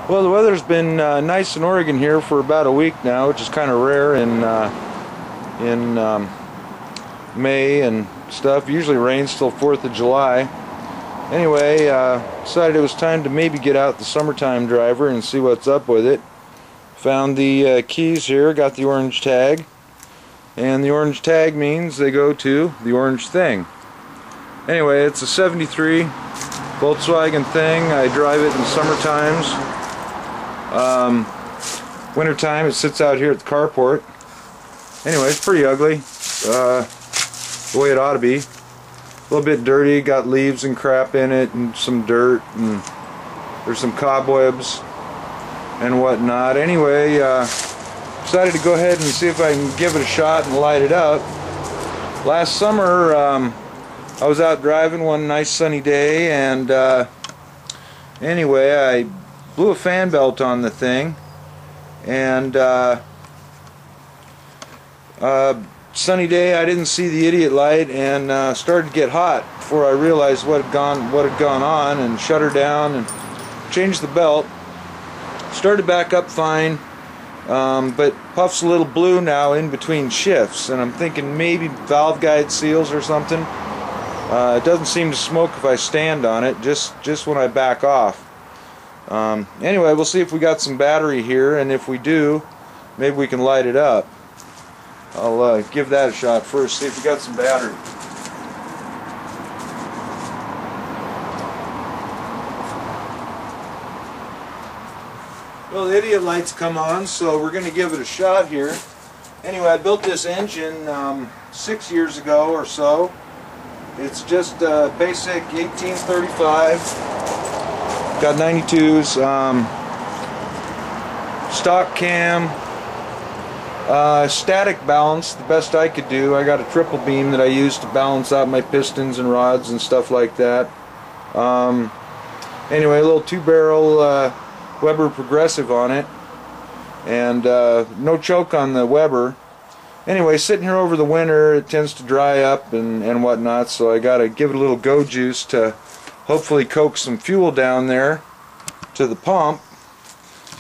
Well, the weather's been nice in Oregon here for about a week now, which is kind of rare in May and stuff. Usually rains till 4th of July. Anyway, decided it was time to maybe get out the summertime driver and see what's up with it. Found the keys here, got the orange tag, and the orange tag means they go to the orange thing. Anyway, it's a 73 Volkswagen Thing. I drive it in summer times. Wintertime it sits out here at the carport. Anyway, it's pretty ugly, the way it ought to be. A little bit dirty, got leaves and crap in it and some dirt, and there's some cobwebs and whatnot. Anyway, decided to go ahead and see if I can give it a shot and light it up. Last summer I was out driving one nice sunny day, and anyway, I blew a fan belt on the thing, and sunny day, I didn't see the idiot light, and started to get hot before I realized what had gone on, and shut her down and changed the belt. Started back up fine, but puffs a little blue now in between shifts, and I'm thinking maybe valve guide seals or something. It doesn't seem to smoke if I stand on it, just when I back off. Anyway, we'll see if we got some battery here, and if we do, maybe we can light it up. I'll give that a shot first, see if we got some battery. Well, the idiot light's come on, so we're going to give it a shot here. Anyway, I built this engine 6 years ago or so. It's just basic 1835. Got 92s, stock cam, static balance, the best I could do. I got a triple beam that I use to balance out my pistons and rods and stuff like that. Anyway, a little 2-barrel Weber progressive on it, and no choke on the Weber. Anyway, sitting here over the winter, it tends to dry up and whatnot, so I gotta give it a little go juice to hopefully coax some fuel down there to the pump.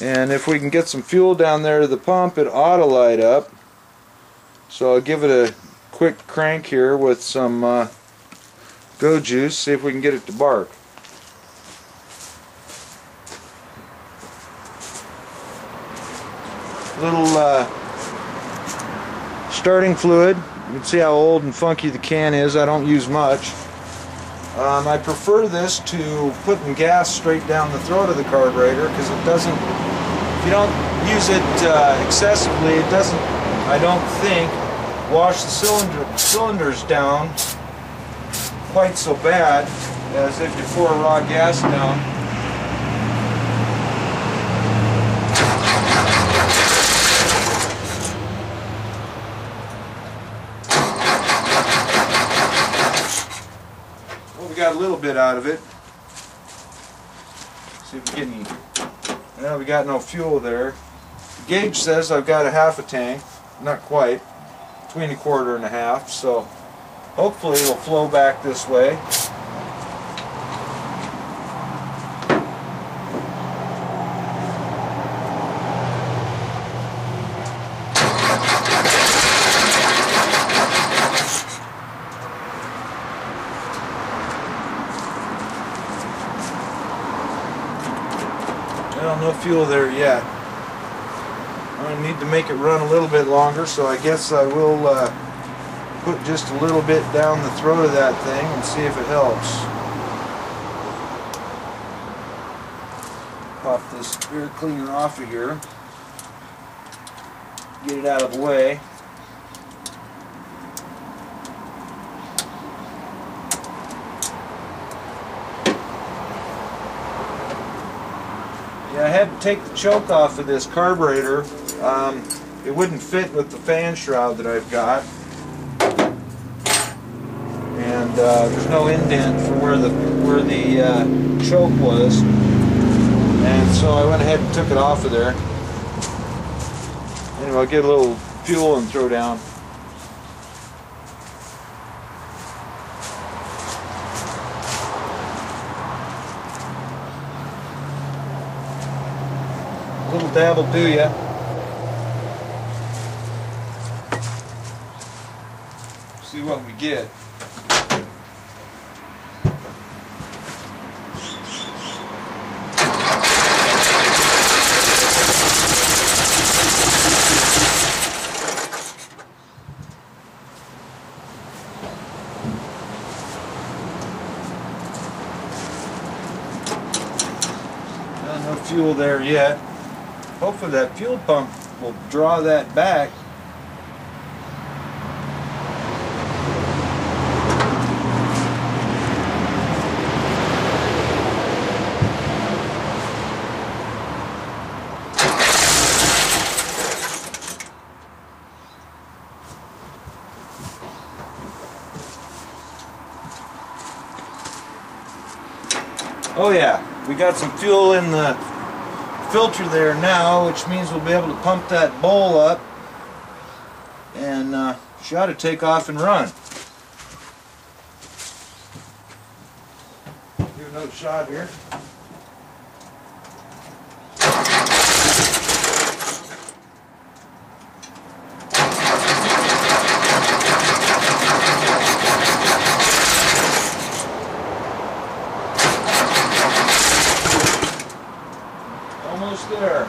And if we can get some fuel down there to the pump, it ought to light up. So I'll give it a quick crank here with some go juice, see if we can get it to bark. Little starting fluid. You can see how old and funky the can is. I don't use much. I prefer this to putting gas straight down the throat of the carburetor, because it doesn't, if you don't use it excessively, it doesn't, I don't think, wash the cylinders down quite so bad as if you pour raw gas down. Got a little bit out of it. See if we get any. Well, we got no fuel there. The gauge says I've got a half a tank, not quite, between a quarter and a half, so hopefully it'll flow back this way. Well, no fuel there yet. I'm going to need to make it run a little bit longer, so I guess I will put just a little bit down the throat of that thing and see if it helps. Pop this air cleaner off of here. Get it out of the way. I had to take the choke off of this carburetor. It wouldn't fit with the fan shroud that I've got, and there's no indent for where the choke was, and so I went ahead and took it off of there. Anyway, I'll get a little fuel and throw down. A little dab will do ya. See what we get. No fuel there yet. Hopefully that fuel pump will draw that back. Oh yeah, we got some fuel in the filter there now, which means we'll be able to pump that bowl up and she ought to take off and run. Give another shot here. Almost there.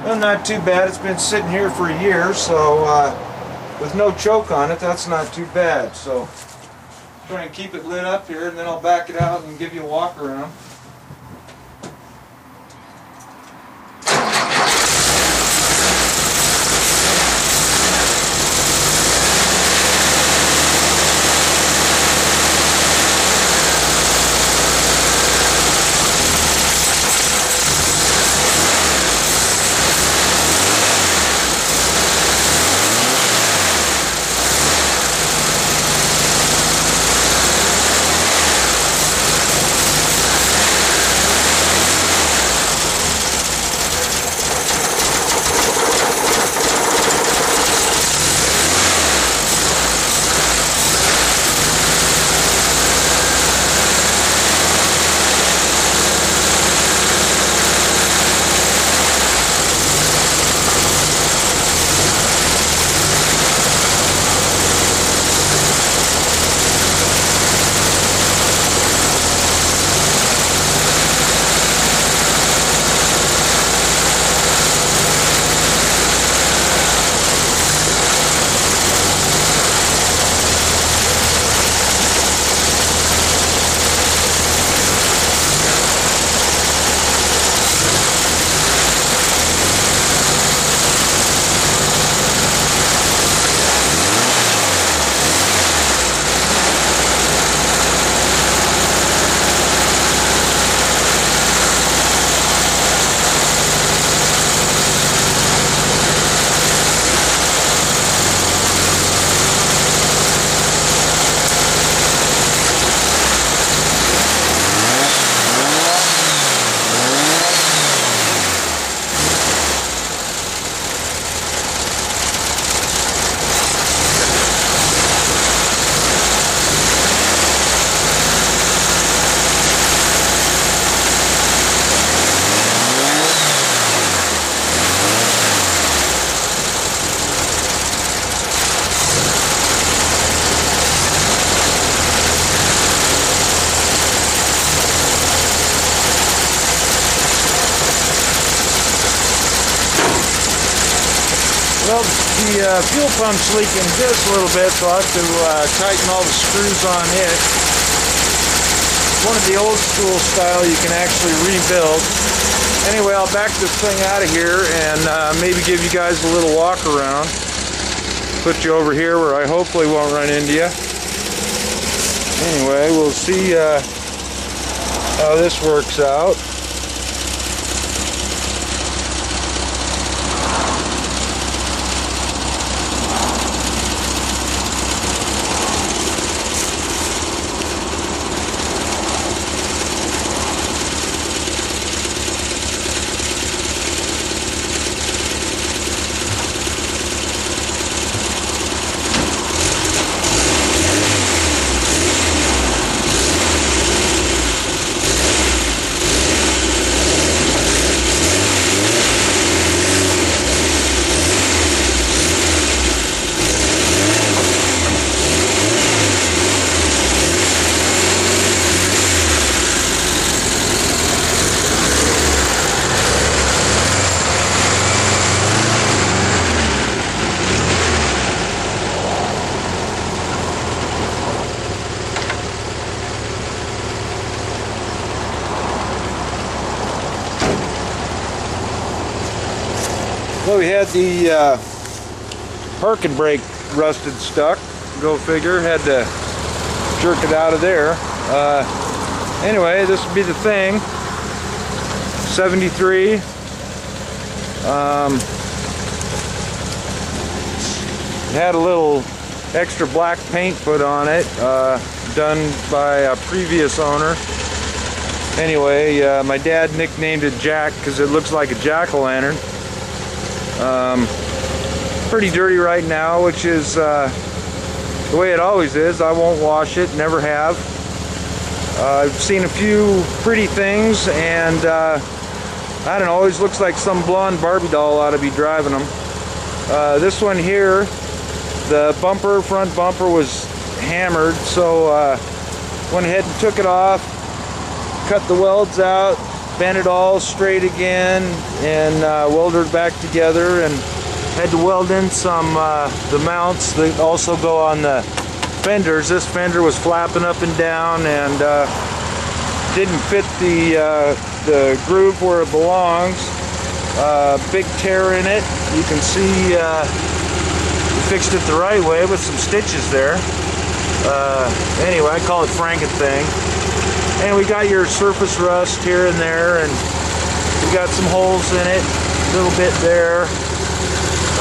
Well, not too bad. It's been sitting here for a year, so with no choke on it, that's not too bad. So try and keep it lit up here, and then I'll back it out and give you a walk around. Well, the fuel pump's leaking just a little bit, so I'll have to tighten all the screws on it. One of the old school style you can actually rebuild. Anyway, I'll back this thing out of here and maybe give you guys a little walk around. Put you over here where I hopefully won't run into you. Anyway, we'll see how this works out. Well, we had the parking brake rusted stuck. Go figure. Had to jerk it out of there. Anyway, this would be the thing. 73. Had a little extra black paint put on it, done by a previous owner. Anyway, my dad nicknamed it Jack because it looks like a jack-o'-lantern. Pretty dirty right now, which is the way it always is. I won't wash it, never have. I've seen a few pretty things, and I don't know, always looks like some blonde Barbie doll ought to be driving them. This one here, the front bumper was hammered, so went ahead and took it off, cut the welds out, bent it all straight again, and welded it back together, and had to weld in some the mounts that also go on the fenders. This fender was flapping up and down and didn't fit the groove where it belongs. Big tear in it. You can see we fixed it the right way with some stitches there. Anyway, I call it Franken-thing. And we got your surface rust here and there, and we got some holes in it, a little bit there,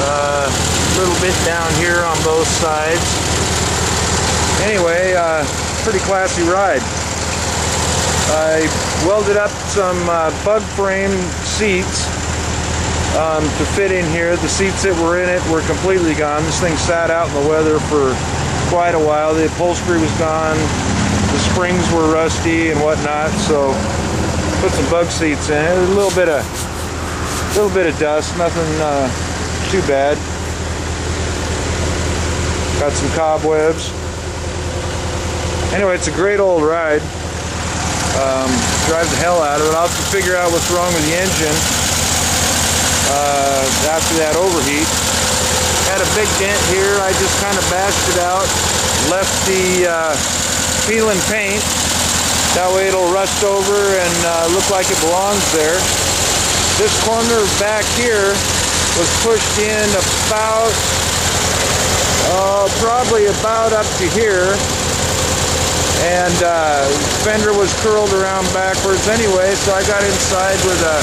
a little bit down here on both sides. Anyway, pretty classy ride. I welded up some bug frame seats to fit in here. The seats that were in it were completely gone. This thing sat out in the weather for quite a while. The upholstery was gone. The springs were rusty and whatnot, so put some bug seats in it. A little bit of dust, nothing too bad. Got some cobwebs. Anyway, it's a great old ride. Drive the hell out of it. I'll have to figure out what's wrong with the engine after that overheat. Had a big dent here. I just kind of bashed it out. Left the peeling paint. That way it'll rust over and look like it belongs there. This corner back here was pushed in about, probably about up to here. And fender was curled around backwards anyway, so I got inside with a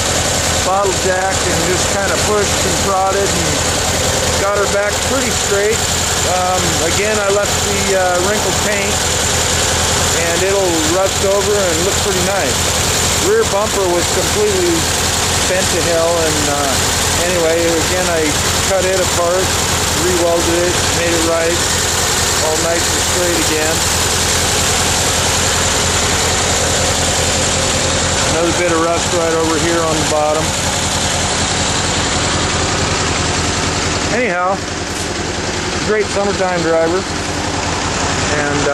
bottle jack and just kind of pushed and prodded and got her back pretty straight. Again, I left the wrinkled paint, and it'll rust over and look pretty nice. Rear bumper was completely bent to hell, and anyway, again, I cut it apart, re-welded it, made it right, all nice and straight again. Another bit of rust right over here on the bottom. Anyhow, great summertime driver. And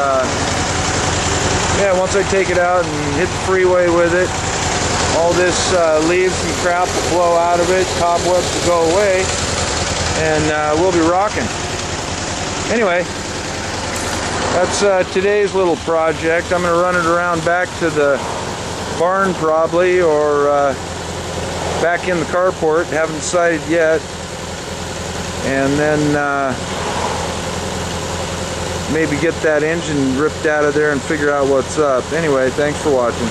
yeah, once I take it out and hit the freeway with it, all this leaves and crap will blow out of it, cobwebs will go away, and we'll be rocking. Anyway, that's today's little project. I'm going to run it around back to the barn probably, or back in the carport. Haven't decided yet. And then maybe get that engine ripped out of there and figure out what's up. Anyway, thanks for watching.